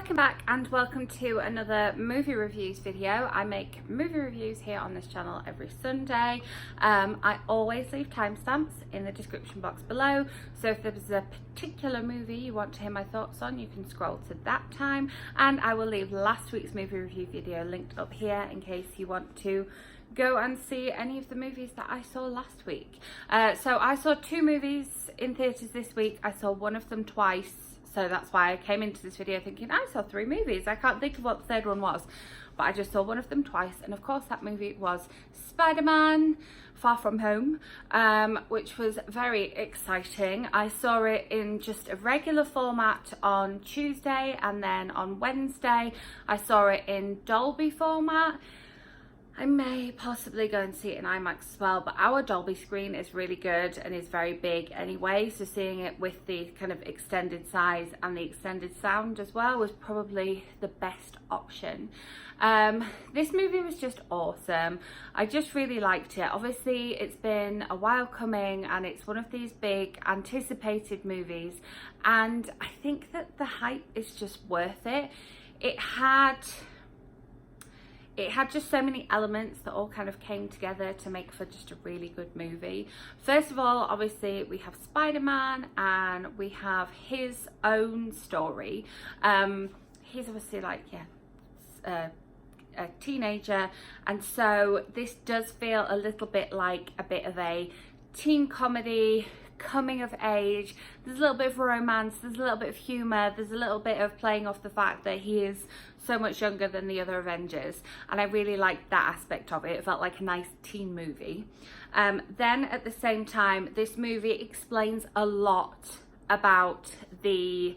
Welcome back and welcome to another movie reviews video. I make movie reviews here on this channel every Sunday. I always leave timestamps in the description box below, so if there's a particular movie you want to hear my thoughts on, you can scroll to that time, and I will leave last week's movie review video linked up here in case you want to go and see any of the movies that I saw last week. So I saw two movies in theatres this week. I saw one of them twice. So that's why I came into this video thinking I saw three movies. I can't think of what the third one was, but I just saw one of them twice. And of course that movie was Spider-Man Far From Home, which was very exciting. I saw it in just a regular format on Tuesday, and then on Wednesday I saw it in Dolby format. I may possibly go and see it in IMAX as well, but our Dolby screen is really good and is very big anyway, so seeing it with the kind of extended size and the extended sound as well was probably the best option. This movie was just awesome. I just really liked it. Obviously it's been a while coming and it's one of these big anticipated movies, and I think that the hype is just worth it. It had just so many elements that all kind of came together to make for just a really good movie. First of all, obviously we have Spider-Man and we have his own story. He's obviously like, a teenager, and so this does feel a little bit like a bit of a teen comedy, coming of age. There's a little bit of romance, there's a little bit of humour, there's a little bit of playing off the fact that he is so much younger than the other Avengers, and I really liked that aspect of it. It felt like a nice teen movie. Then at the same time, this movie explains a lot about the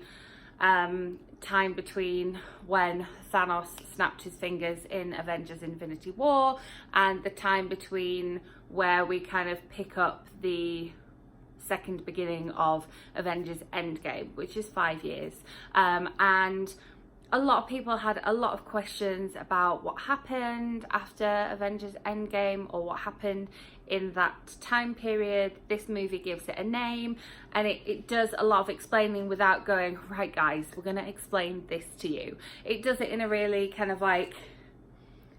time between when Thanos snapped his fingers in Avengers Infinity War and the time between where we kind of pick up the second beginning of Avengers Endgame, which is 5 years. And a lot of people had a lot of questions about what happened after Avengers Endgame or what happened in that time period. This movie gives it a name, and it does a lot of explaining without going, right guys, we're going to explain this to you. It does it in a really kind of like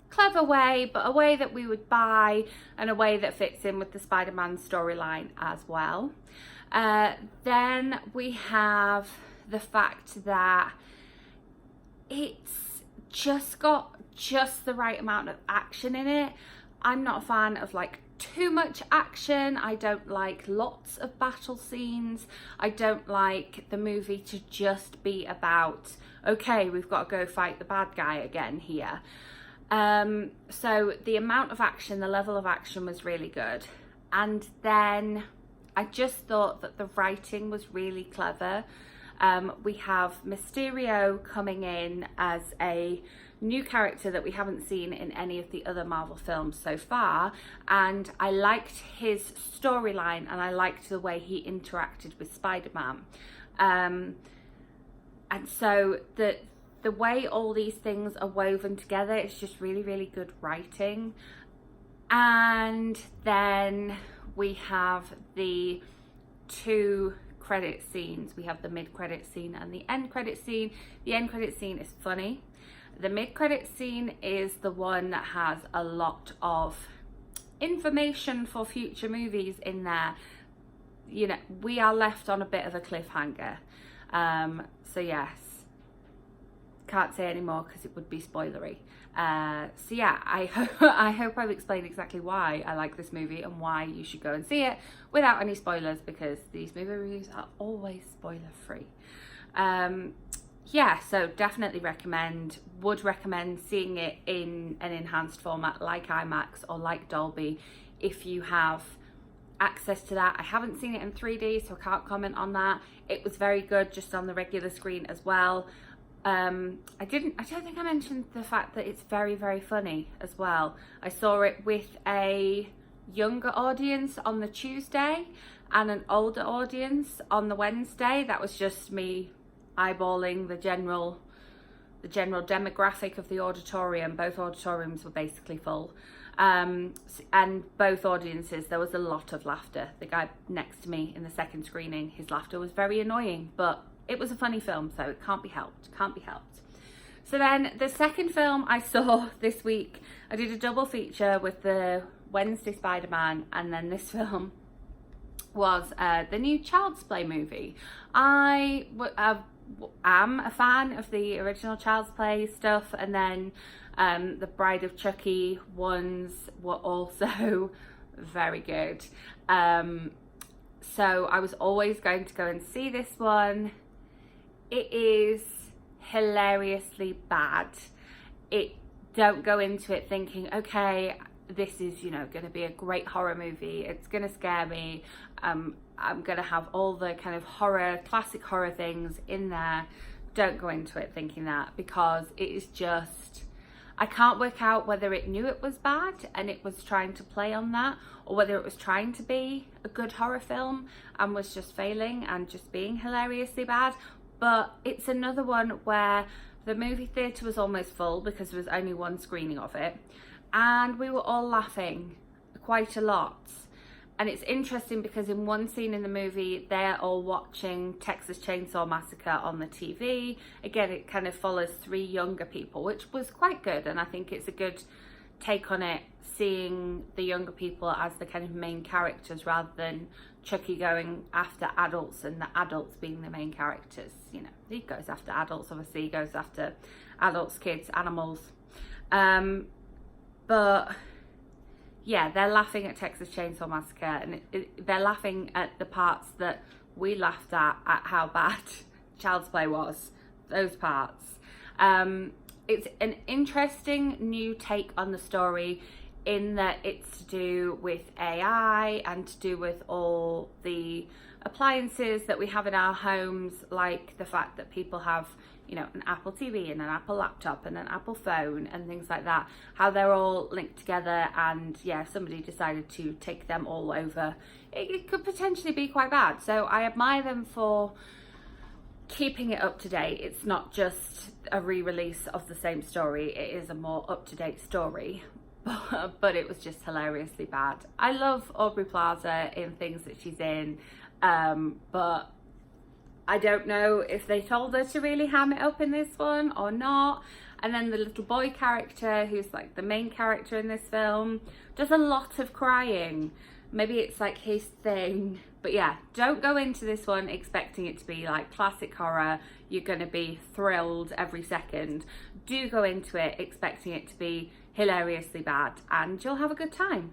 clever way, but a way that we would buy and a way that fits in with the Spider-Man storyline as well. Then we have the fact that it's just got just the right amount of action in it. I'm not a fan of like too much action. I don't like lots of battle scenes. I don't like the movie to just be about, okay, we've got to go fight the bad guy again here. So the amount of action, the level of action was really good. And then I just thought that the writing was really clever. We have Mysterio coming in as a new character that we haven't seen in any of the other Marvel films so far, and I liked his storyline and I liked the way he interacted with Spider-Man. And so the way all these things are woven together, it's just really, really good writing. And then we have the two credit scenes. We have the mid-credit scene and the end credit scene. The end credit scene is funny. The mid-credit scene is the one that has a lot of information for future movies in there. You know, we are left on a bit of a cliffhanger. So yes, can't say any more because it would be spoilery. So yeah, I hope I've explained exactly why I like this movie and why you should go and see it without any spoilers, because these movie reviews are always spoiler free. Yeah, so definitely would recommend seeing it in an enhanced format like IMAX or like Dolby if you have access to that. I haven't seen it in 3D, so I can't comment on that. It was very good just on the regular screen as well. I don't think I mentioned the fact that it's very, very funny as well. I saw it with a younger audience on the Tuesday and an older audience on the Wednesday. That was just me eyeballing the general demographic of the auditorium. Both auditoriums were basically full. And both audiences, there was a lot of laughter. The guy next to me in the second screening, his laughter was very annoying, but it was a funny film, so it can't be helped. So then the second film I saw this week, I did a double feature with the Wednesday Spider-Man, and then this film was the new Child's Play movie. I am a fan of the original Child's Play stuff, and then the Bride of Chucky ones were also very good. So I was always going to go and see this one. It is hilariously bad. Don't go into it thinking, okay, this is, you know, going to be a great horror movie. It's going to scare me. I'm going to have all the kind of horror, classic horror things in there. Don't go into it thinking that, because it is just, I can't work out whether it knew it was bad and it was trying to play on that, or whether it was trying to be a good horror film and was just failing and just being hilariously bad. But it's another one where the movie theatre was almost full because there was only one screening of it, and we were all laughing quite a lot. And it's interesting because in one scene in the movie, they're all watching Texas Chainsaw Massacre on the TV. Again, it kind of follows three younger people, which was quite good. And I think it's a good take on it, seeing the younger people as the kind of main characters rather than Chucky going after adults and the adults being the main characters. You know, he goes after adults, obviously. He goes after adults, kids, animals. But yeah, they're laughing at Texas Chainsaw Massacre, and they're laughing at the parts that we laughed at how bad Child's Play was, those parts. It's an interesting new take on the story in that it's to do with AI and to do with all the appliances that we have in our homes, like the fact that people have, you know, an Apple TV and an Apple laptop and an Apple phone and things like that, how they're all linked together. And yeah, if somebody decided to take them all over, it could potentially be quite bad. So I admire them for keeping it up to date. It's not just a re-release of the same story, it is a more up-to-date story. But it was just hilariously bad. I love Aubrey Plaza in things that she's in, but I don't know if they told her to really ham it up in this one or not. And then the little boy character, who's like the main character in this film, does a lot of crying. Maybe it's like his thing. But yeah, don't go into this one expecting it to be like classic horror. You're going to be thrilled every second. Do go into it expecting it to be hilariously bad, and you'll have a good time.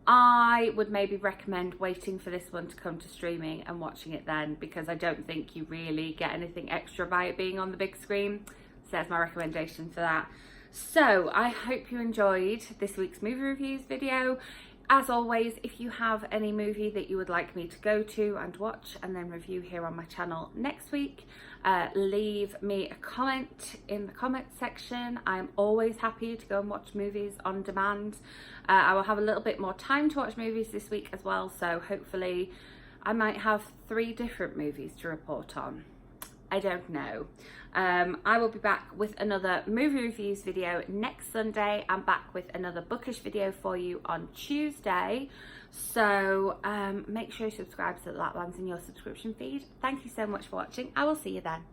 I would maybe recommend waiting for this one to come to streaming and watching it then, because I don't think you really get anything extra by it being on the big screen. So there's my recommendation for that. So I hope you enjoyed this week's movie reviews video. As always, if you have any movie that you would like me to go to and watch and then review here on my channel next week, leave me a comment in the comment section. I'm always happy to go and watch movies on demand. I will have a little bit more time to watch movies this week as well, so hopefully I might have 3 different movies to report on. I don't know. I will be back with another movie reviews video next Sunday. I'm back with another bookish video for you on Tuesday. So make sure you subscribe so that lands in your subscription feed. Thank you so much for watching. I will see you then.